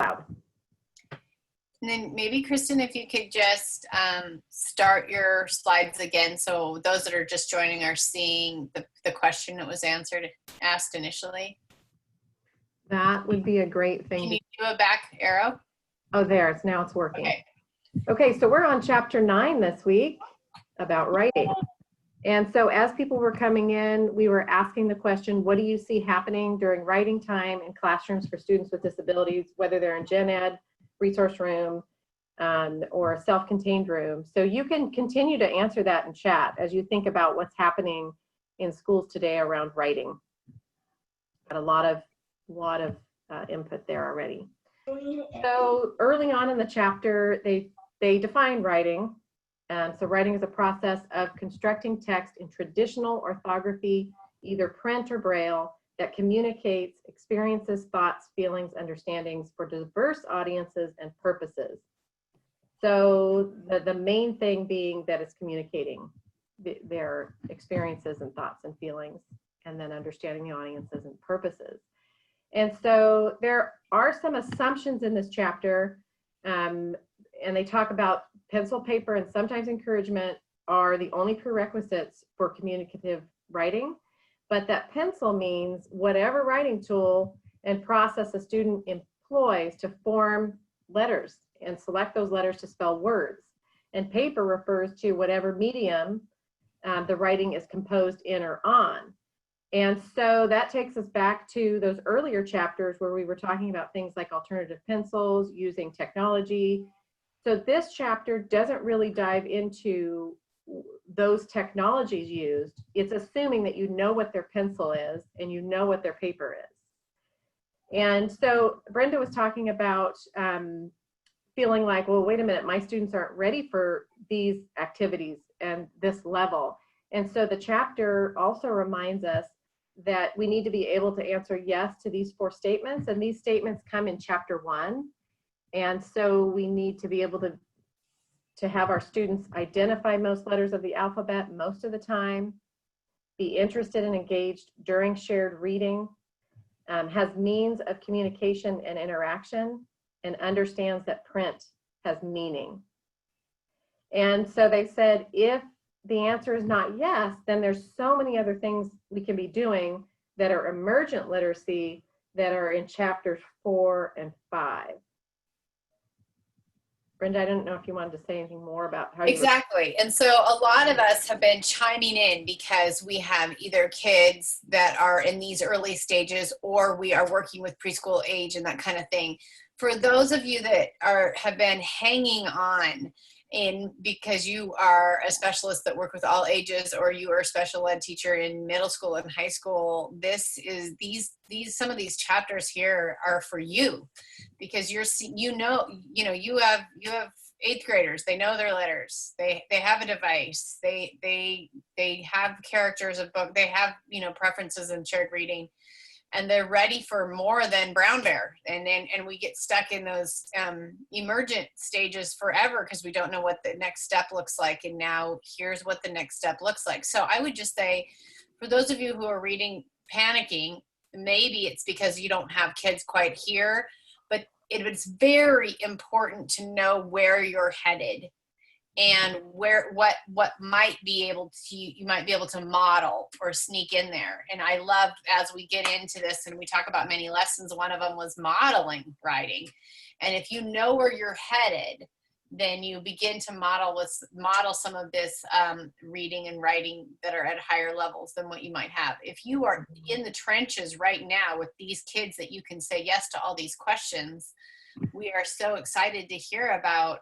loud. And then maybe, Kristen, if you could just start your slides again, so those that are just joining are seeing the question that was asked initially. That would be a great thing. Can you do a back arrow? Oh, there, now it's working. Okay. Okay, so we're on chapter 9 this week about writing. And so as people were coming in, we were asking the question, what do you see happening during writing time in classrooms for students with disabilities, whether they're in gen ed, resource room, or a self-contained room? So you can continue to answer that in chat as you think about what's happening in schools today around writing. Got a lot of input there already. So early on in the chapter, they define writing. So writing is a process of constructing text in traditional orthography, either print or braille, that communicates experiences, thoughts, feelings, understandings for diverse audiences and purposes. So the main thing being that it's communicating their experiences and thoughts and feelings, and then understanding the audiences and purposes. And so there are some assumptions in this chapter, and they talk about pencil, paper, and sometimes encouragement are the only prerequisites for communicative writing, but that pencil means whatever writing tool and process a student employs to form letters and select those letters to spell words. And paper refers to whatever medium the writing is composed in or on. And so that takes us back to those earlier chapters where we were talking about things like alternative pencils, using technology. So this chapter doesn't really dive into those technologies used. It's assuming that you know what their pencil is and you know what their paper is. And so Brenda was talking about feeling like, well, wait a minute, my students aren't ready for these activities and this level. And so the chapter also reminds us that we need to be able to answer yes to these 4 statements, and these statements come in chapter 1. And so we need to be able to have our students identify most letters of the alphabet most of the time, be interested and engaged during shared reading, has means of communication and interaction, and understands that print has meaning. And so they said, if the answer is not yes, then there's so many other things we can be doing that are emergent literacy that are in chapters 4 and 5. Brenda, I don't know if you wanted to say anything more about how Exactly. And so a lot of us have been chiming in because we have either kids that are in these early stages, or we are working with preschool age and that kind of thing. For those of you that have been hanging on because you are a specialist that work with all ages, or you are a special ed teacher in middle school and high school, some of these chapters here are for you, because you have 8th graders. They know their letters. They have a device. They have characters of book. They have preferences in shared reading. And they're ready for more than brown bear. And we get stuck in those emergent stages forever because we don't know what the next step looks like. And now here's what the next step looks like. So I would just say, for those of you who are reading, panicking, maybe it's because you don't have kids quite here, but it's very important to know where you're headed and what might be able to, you might be able to model or sneak in there. And I love, as we get into this and we talk about many lessons, one of them was modeling writing. And if you know where you're headed, then you begin to model some of this reading and writing that are at higher levels than what you might have. If you are in the trenches right now with these kids that you can say yes to all these questions, we are so excited to hear about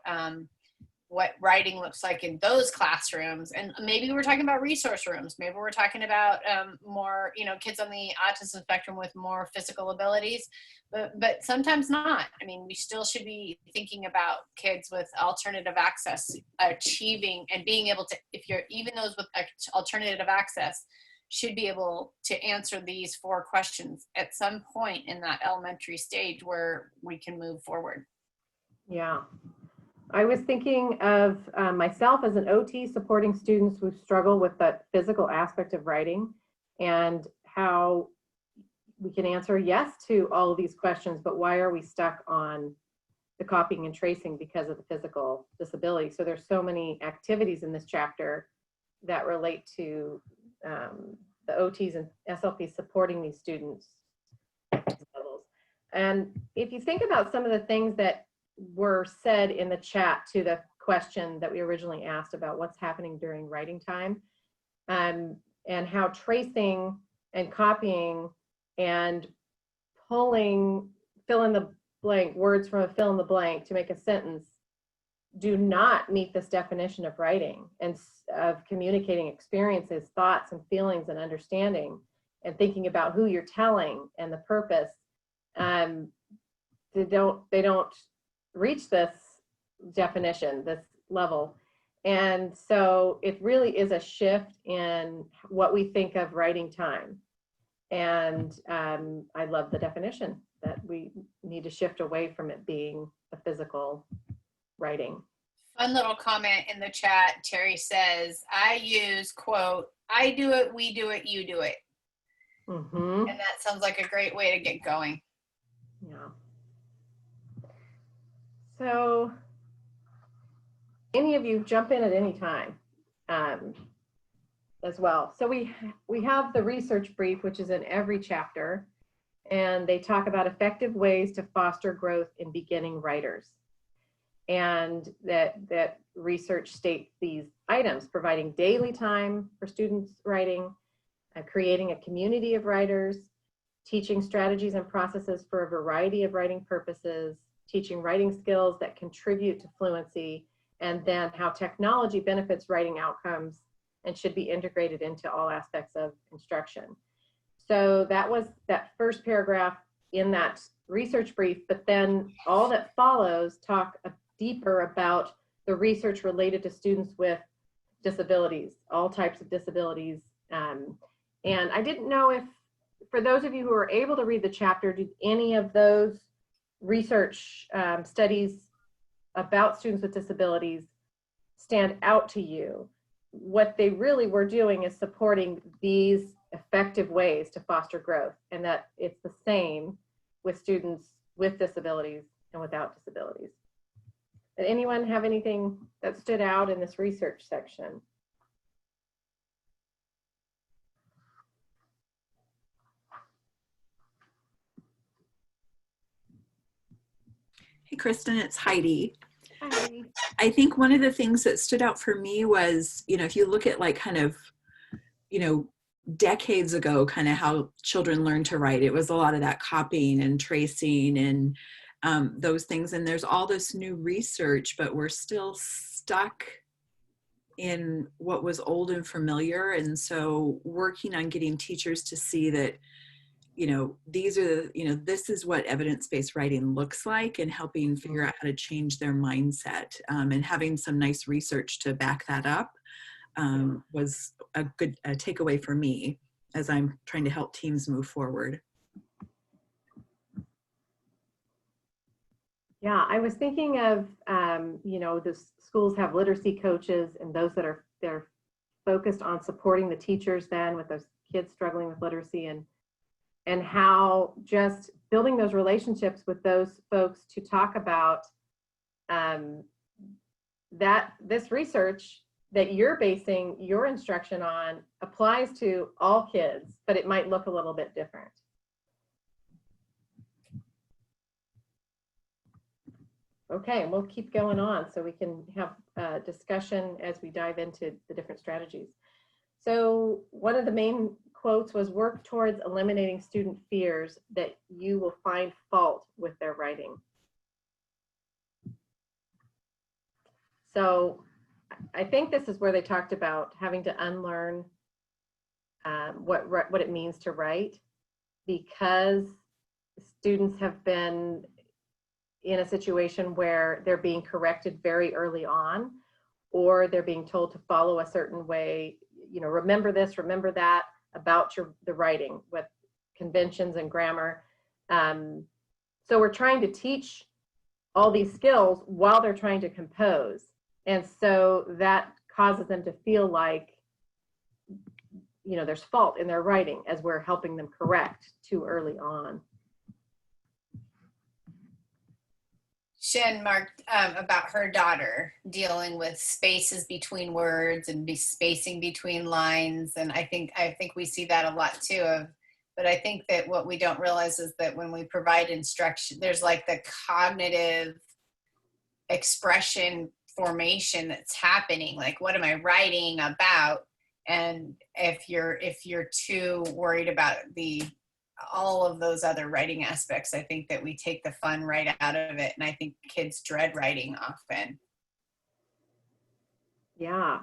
what writing looks like in those classrooms. And maybe we're talking about resource rooms. Maybe we're talking about more, kids on the autism spectrum with more physical abilities, but sometimes not. I mean, we still should be thinking about kids with alternative access, achieving and being able to, even those with alternative access should be able to answer these 4 questions at some point in that elementary stage where we can move forward. Yeah. I was thinking of myself as an OT supporting students who struggle with that physical aspect of writing, and how we can answer yes to all of these questions, but why are we stuck on the copying and tracing because of the physical disability? So there's so many activities in this chapter that relate to the OTs and SLPs supporting these students at these levels. And if you think about some of the things that were said in the chat to the question that we originally asked about what's happening during writing time, and how tracing and copying and pulling fill in the blank words from a fill in the blank to make a sentence do not meet this definition of writing and of communicating experiences, thoughts, and feelings, and understanding, and thinking about who you're telling and the purpose. They don't reach this definition, this level. And so it really is a shift in what we think of writing time. And I love the definition that we need to shift away from it being a physical writing. Fun little comment in the chat. Terry says, I use, quote, I do it, we do it, you do it. Mm-hmm. And that sounds like a great way to get going. Yeah. So any of you jump in at any time as well. So we have the research brief, which is in every chapter, and they talk about effective ways to foster growth in beginning writers. And that research states these items: providing daily time for students writing, creating a community of writers, teaching strategies and processes for a variety of writing purposes, teaching writing skills that contribute to fluency, and then how technology benefits writing outcomes and should be integrated into all aspects of instruction. So that was that first paragraph in that research brief, but then all that follows talk deeper about the research related to students with disabilities, all types of disabilities. And I didn't know if, for those of you who were able to read the chapter, did any of those research studies about students with disabilities stand out to you? What they really were doing is supporting these effective ways to foster growth, and that it's the same with students with disabilities and without disabilities. Did anyone have anything that stood out in this research section? Hey, Kristen, it's Heidi. Hi. I think one of the things that stood out for me was, if you look at like kind of, decades ago, kind of how children learned to write, it was a lot of that copying and tracing and those things. And there's all this new research, but we're still stuck in what was old and familiar. And so working on getting teachers to see that, these are, this is what evidence-based writing looks like, and helping figure out how to change their mindset, and having some nice research to back that up was a good takeaway for me as I'm trying to help teams move forward. Yeah, I was thinking of, the schools have literacy coaches, and those that are, they're focused on supporting the teachers then with those kids struggling with literacy, and how just building those relationships with those folks to talk about that this research that you're basing your instruction on applies to all kids, but it might look a little bit different. Okay, we'll keep going on so we can have a discussion as we dive into the different strategies. So one of the main quotes was, work towards eliminating student fears that you will find fault with their writing. So I think this is where they talked about having to unlearn what it means to write, because students have been in a situation where they're being corrected very early on, or they're being told to follow a certain way, remember this, remember that about the writing with conventions and grammar. So we're trying to teach all these skills while they're trying to compose. And so that causes them to feel like, there's fault in their writing as we're helping them correct too early on. Shen marked about her daughter dealing with spaces between words and spacing between lines, and I think we see that a lot too. But I think that what we don't realize is that when we provide instruction, there's like the cognitive expression formation that's happening. Like, what am I writing about? And if you're too worried about all of those other writing aspects, I think that we take the fun right out of it. And I think kids dread writing often. Yeah,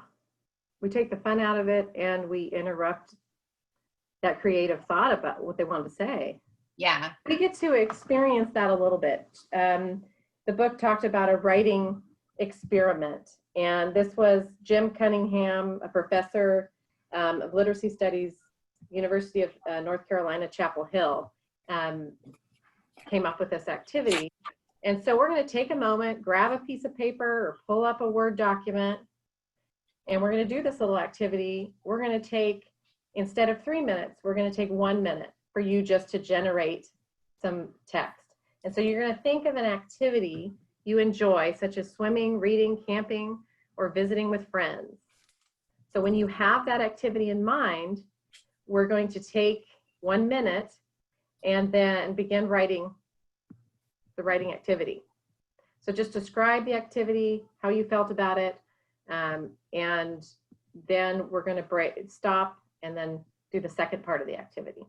we take the fun out of it and we interrupt that creative thought about what they want to say. Yeah. We get to experience that a little bit. The book talked about a writing experiment, and this was Jim Cunningham, a professor of literacy studies, University of North Carolina, Chapel Hill, came up with this activity. And so we're going to take a moment, grab a piece of paper or pull up a Word document, and we're going to do this little activity. We're going to take, instead of 3 minutes, we're going to take 1 minute for you just to generate some text. And so you're going to think of an activity you enjoy, such as swimming, reading, camping, or visiting with friends. So when you have that activity in mind, we're going to take 1 minute and then begin writing the writing activity. So just describe the activity, how you felt about it, and then we're going to stop and then do the second part of the activity.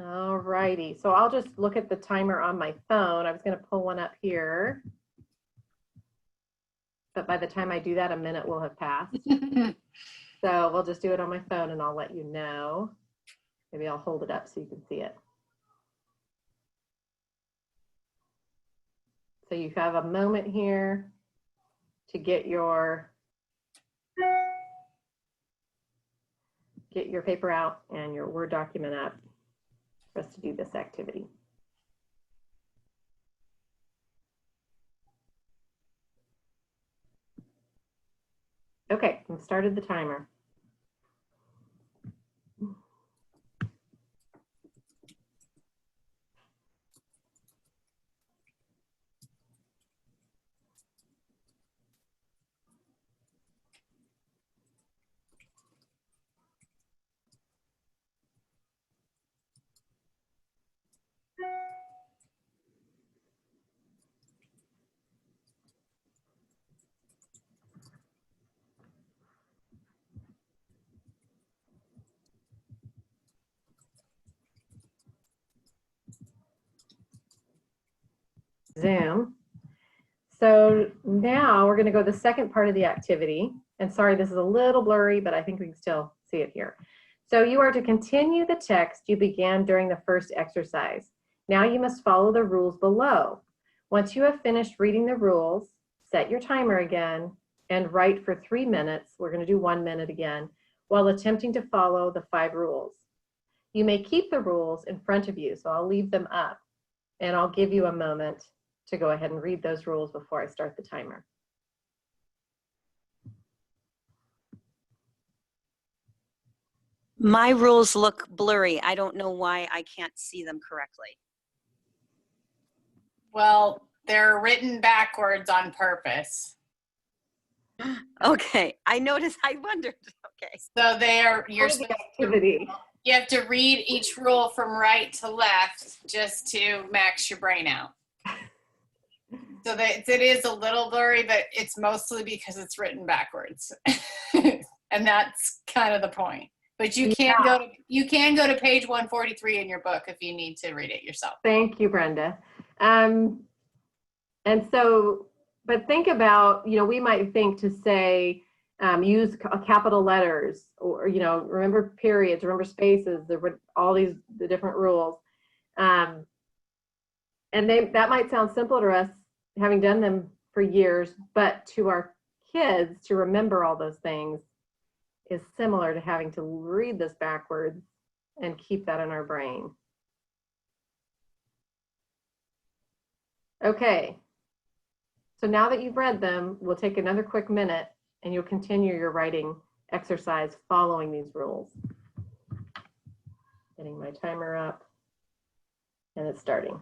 All righty, so I'll just look at the timer on my phone. I was going to pull one up here, but by the time I do that, a minute will have passed. So we'll just do it on my phone and I'll let you know. Maybe I'll hold it up so you can see it. So you have a moment here to get your paper out and your Word document up for us to do this activity. Okay, I've started the timer. Zoom. So now we're going to go to the second part of the activity. And sorry, this is a little blurry, but I think we can still see it here. So you are to continue the text you began during the first exercise. Now you must follow the rules below. Once you have finished reading the rules, set your timer again and write for 3 minutes. We're going to do 1 minute again while attempting to follow the 5 rules. You may keep the rules in front of you, so I'll leave them up and I'll give you a moment to go ahead and read those rules before I start the timer. My rules look blurry. I don't know why I can't see them correctly. Well, they're written backwards on purpose. Okay, I noticed, I wondered, okay. So you have to read each rule from right to left just to max your brain out. So that it is a little blurry, but it's mostly because it's written backwards. And that's kind of the point. But you can go to page 143 in your book if you need to read it yourself. Thank you, Brenda. And so, but think about, we might think to say, use capital letters, or, remember periods, remember spaces, all the different rules. And that might sound simple to us, having done them for years, but to our kids to remember all those things is similar to having to read this backwards and keep that in our brain. Okay, so now that you've read them, we'll take another quick minute and you'll continue your writing exercise following these rules. Getting my timer up, and it's starting.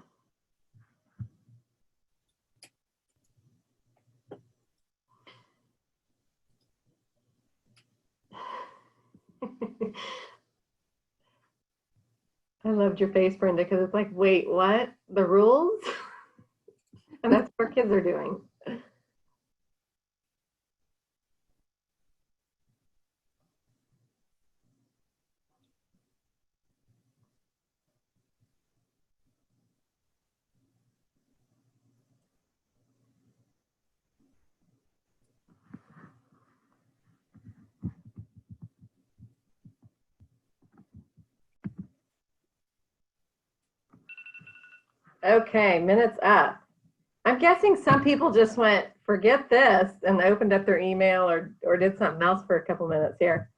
I loved your face, Brenda, because it's like, wait, what? The rules? And that's what kids are doing. Okay, minutes up. I'm guessing some people just went, forget this, and opened up their email or did something else for a couple minutes here.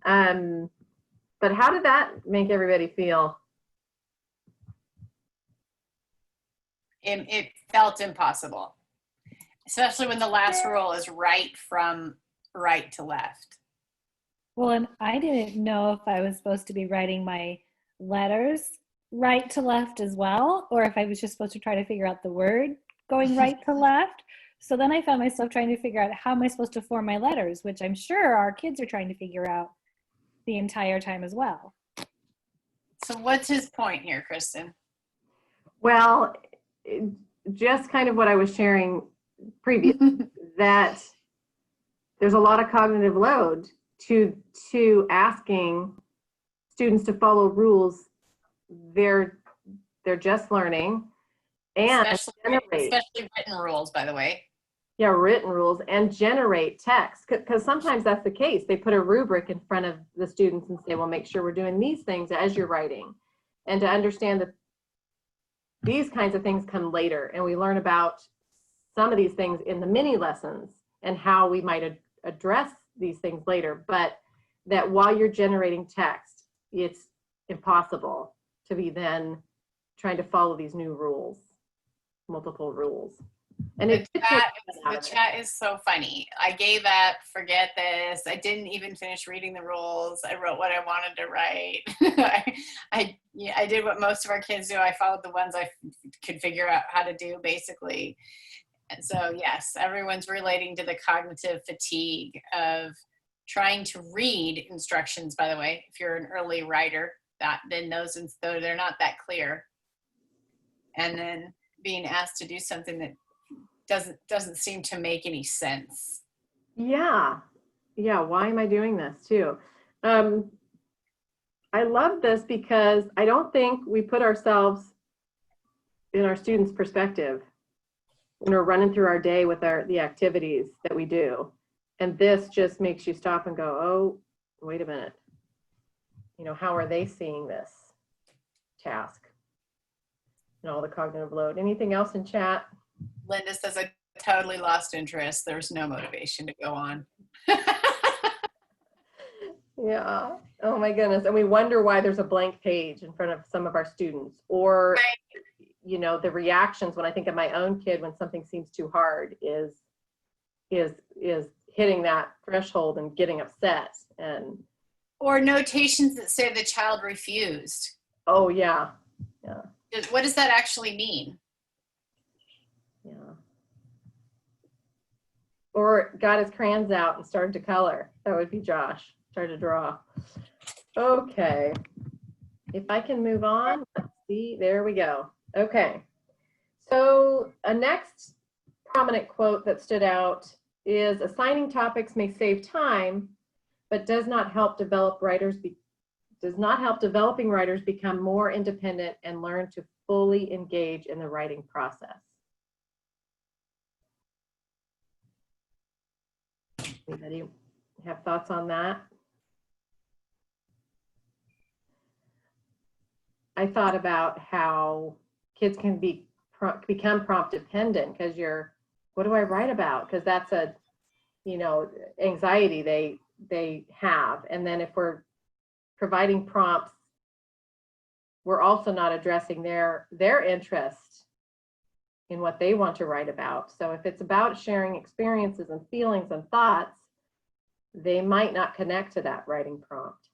But how did that make everybody feel? It felt impossible, especially when the last rule is right from right to left. Well, and I didn't know if I was supposed to be writing my letters right to left as well, or if I was just supposed to try to figure out the word going right to left. So then I found myself trying to figure out how am I supposed to form my letters, which I'm sure our kids are trying to figure out the entire time as well. So what's his point here, Kristen? Well, just kind of what I was sharing previously, that there's a lot of cognitive load to asking students to follow rules they're just learning, and especially written rules, by the way. Yeah, written rules, and generate text, because sometimes that's the case. They put a rubric in front of the students and say, well, make sure we're doing these things as you're writing, and to understand that these kinds of things come later, and we learn about some of these things in the mini lessons and how we might address these things later, but that while you're generating text, it's impossible to be then trying to follow these new rules, multiple rules. And the chat is so funny. I gave up, forget this. I didn't even finish reading the rules. I wrote what I wanted to write. I did what most of our kids do. I followed the ones I could figure out how to do, basically. And so, yes, everyone's relating to the cognitive fatigue of trying to read instructions, by the way. If you're an early writer, then those, though they're not that clear. And then being asked to do something that doesn't seem to make any sense. Yeah, why am I doing this too? I love this because I don't think we put ourselves in our students' perspective when we're running through our day with the activities that we do. And this just makes you stop and go, oh, wait a minute. How are they seeing this task? And all the cognitive load. Anything else in chat? Linda says, I totally lost interest. There's no motivation to go on. Yeah. Oh my goodness. And we wonder why there's a blank page in front of some of our students, or, right, the reactions when I think of my own kid when something seems too hard is hitting that threshold and getting upset. Or notations that say the child refused. Oh yeah. What does that actually mean? Yeah. Or got his crayons out and started to color. That would be Josh. Started to draw. Okay. If I can move on, let's see. There we go. Okay. So a next prominent quote that stood out is, assigning topics may save time, but does not help developing writers become more independent and learn to fully engage in the writing process. Anybody have thoughts on that? I thought about how kids can become prompt dependent because what do I write about? Because that's a, anxiety they have. And then if we're providing prompts, we're also not addressing their interest in what they want to write about. So if it's about sharing experiences and feelings and thoughts, they might not connect to that writing prompt.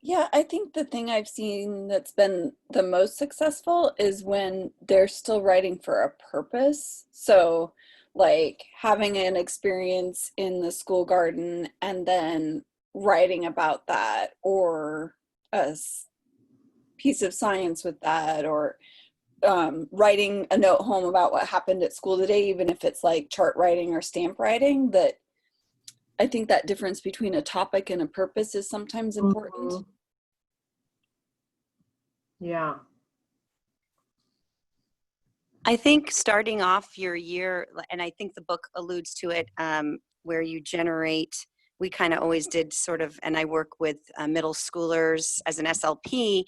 Yeah, I think the thing I've seen that's been the most successful is when they're still writing for a purpose. So, like having an experience in the school garden and then writing about that, or a piece of science with that, or writing a note home about what happened at school today, even if it's like chart writing or stamp writing. That I think that difference between a topic and a purpose is sometimes important. Mhm. Yeah. I think starting off your year, and I think the book alludes to it, where you generate, we kind of always did sort of, and I work with middle schoolers as an SLP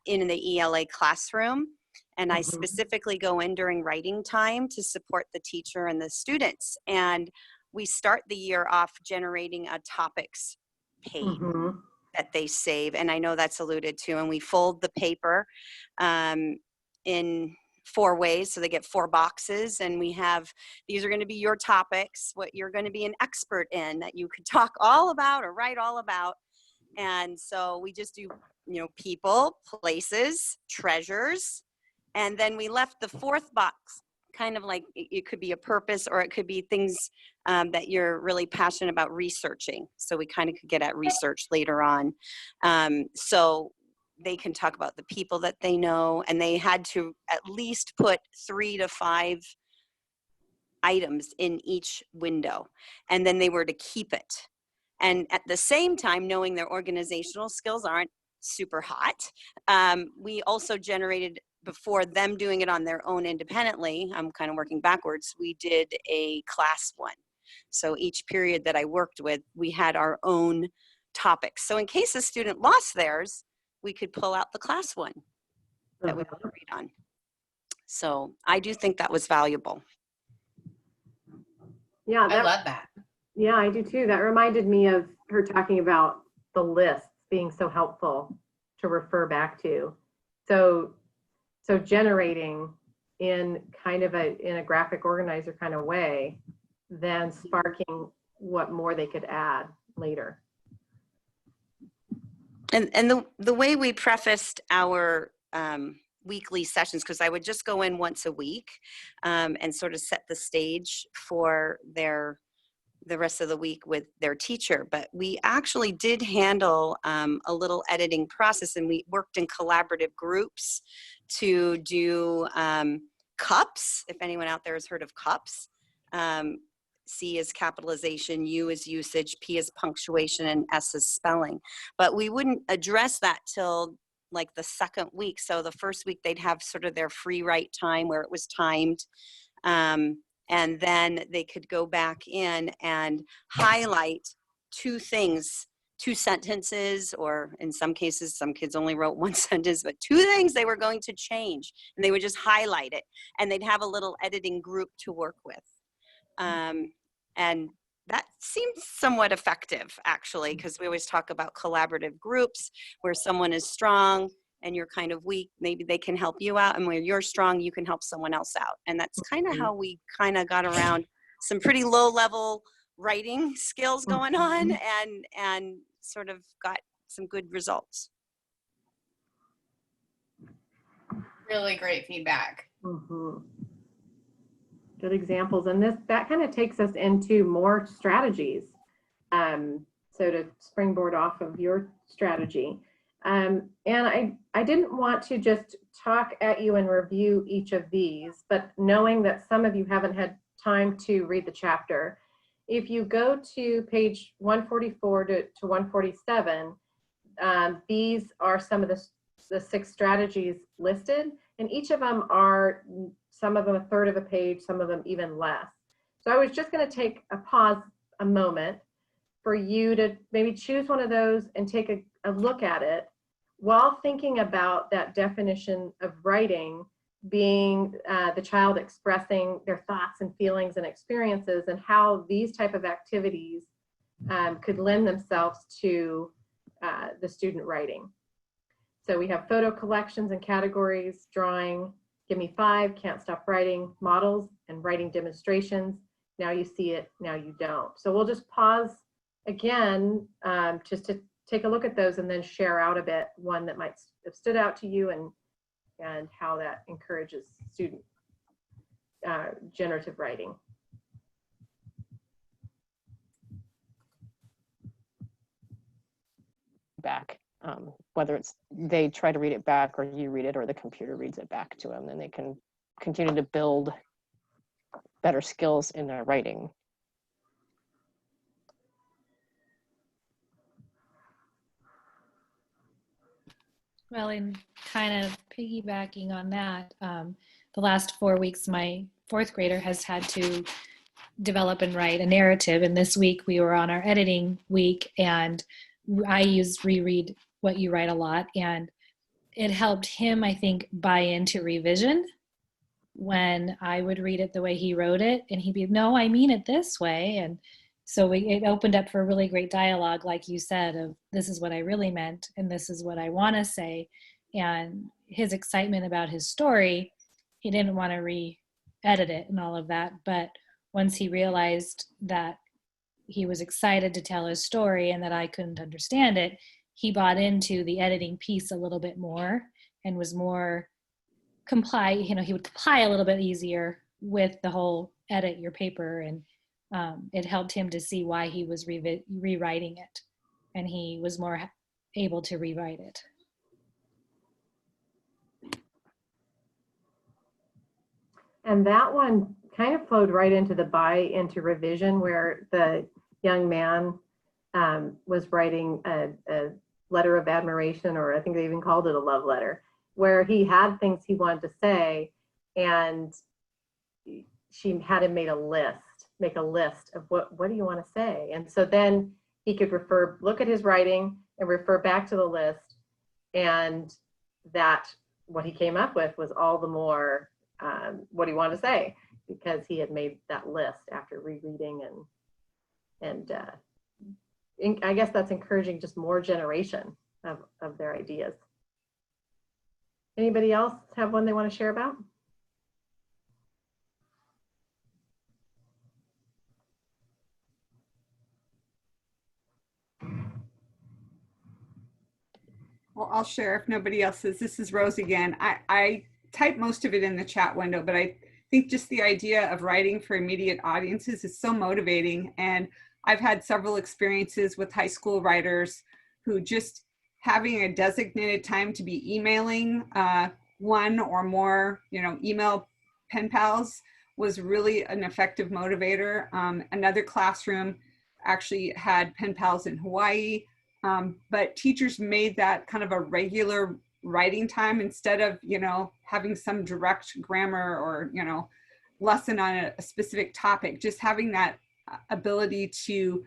in the ELA classroom. And I Mhm. specifically go in during writing time to support the teacher and the students. And we start the year off generating a topics page Mhm. that they save. And I know that's alluded to. And we fold the paper in 4 ways. So they get 4 boxes, and we have, these are going to be your topics, what you're going to be an expert in that you could talk all about or write all about. And so we just do, people, places, treasures. And then we left the 4th box kind of like it could be a purpose, or it could be things that you're really passionate about researching. So we kind of could get at research later on. So they can talk about the people that they know, and they had to at least put 3 to 5 items in each window, and then they were to keep it. And at the same time, knowing their organizational skills aren't super hot, we also generated, before them doing it on their own independently, I'm kind of working backwards, we did a class one. So each period that I worked with, we had our own topics. So in case a student lost theirs, we could pull out the class one that we want to read on. So I do think that was valuable. Yeah, I love that. Yeah, I do too. That reminded me of her talking about the lists being so helpful to refer back to. So generating in kind of in a graphic organizer kind of way, then sparking what more they could add later. And the way we prefaced our weekly sessions, because I would just go in once a week and sort of set the stage for the rest of the week with their teacher. But we actually did handle a little editing process, and we worked in collaborative groups to do cups, if anyone out there has heard of cups. C is capitalization, U is usage, P is punctuation, and S is spelling. But we wouldn't address that till like the second week. So the first week they'd have sort of their free write time where it was timed. And then they could go back in and highlight 2 things, 2 sentences, or in some cases, some kids only wrote 1 sentence, but 2 things they were going to change. And they would just highlight it. And they'd have a little editing group to work with. And that seems somewhat effective, actually, because we always talk about collaborative groups where someone is strong and you're kind of weak, maybe they can help you out, and where you're strong, you can help someone else out. And that's kind of how we kind of got around some pretty low level writing skills going on, and sort of got some good results. Really great feedback. Mm-hmm. Good examples. And that kind of takes us into more strategies. So to springboard off of your strategy. And I didn't want to just talk at you and review each of these, but knowing that some of you haven't had time to read the chapter, if you go to page 144 to 147, these are some of the 6 strategies listed, and each of them are, some of them a third of a page, some of them even less. So I was just going to take a pause, a moment, for you to maybe choose one of those and take a look at it while thinking about that definition of writing being the child expressing their thoughts and feelings and experiences, and how these type of activities could lend themselves to the student writing. So we have photo collections and categories, drawing, give me 5, can't stop writing, models and writing demonstrations, now you see it, now you don't. So we'll just pause again, just to take a look at those and then share out a bit, one that might have stood out to you and how that encourages student generative writing. Back, whether it's they try to read it back or you read it or the computer reads it back to them, and they can continue to build better skills in their writing. Well, in kind of piggybacking on that, the last 4 weeks, my fourth grader has had to develop and write a narrative. And this week we were on our editing week, and I use reread what you write a lot. And it helped him, I think, buy into revision when I would read it the way he wrote it. And he'd be, no, I mean it this way. And so it opened up for a really great dialogue, like you said, of this is what I really meant and this is what I want to say. And his excitement about his story, he didn't want to re-edit it and all of that. But once he realized that he was excited to tell his story and that I couldn't understand it, he bought into the editing piece a little bit more and was more he would comply a little bit easier with the whole edit your paper, and it helped him to see why he was rewriting it, and he was more able to rewrite it. And that one kind of flowed right into the buy into revision, where the young man was writing a letter of admiration, or I think they even called it a love letter, where he had things he wanted to say, and she had him make a list of what do you want to say. And so then he could look at his writing and refer back to the list, and that what he came up with was all the more what he wanted to say, because he had made that list after rereading, and I guess that's encouraging just more generation of their ideas. Anybody else have one they want to share about? Well, I'll share if nobody else is. This is Rose again. I type most of it in the chat window, but I think just the idea of writing for immediate audiences is so motivating. And I've had several experiences with high school writers who just having a designated time to be emailing one or more, email pen pals was really an effective motivator. Another classroom actually had pen pals in Hawaii. But teachers made that kind of a regular writing time instead of, having some direct grammar or, lesson on a specific topic. Just having that ability to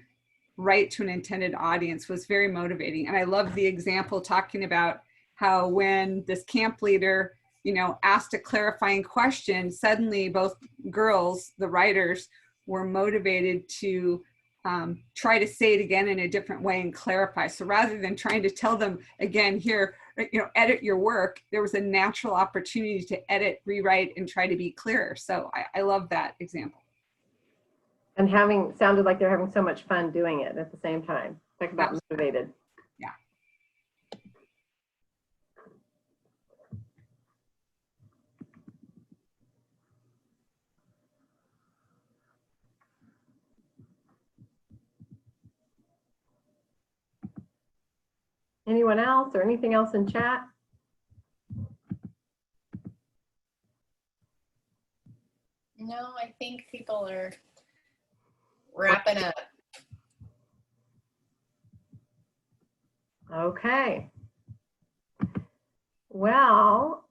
write to an intended audience was very motivating. And I love the example talking about how when this camp leader, asked a clarifying question, suddenly both girls, the writers, were motivated to try to say it again in a different way and clarify. So rather than trying to tell them again, here, edit your work, there was a natural opportunity to edit, rewrite, and try to be clearer. So I love that example. And sounded like they're having so much fun doing it at the same time. Talk about motivated. Yeah. Anyone else or anything else in chat? No, I think people are wrapping up. Okay. Well,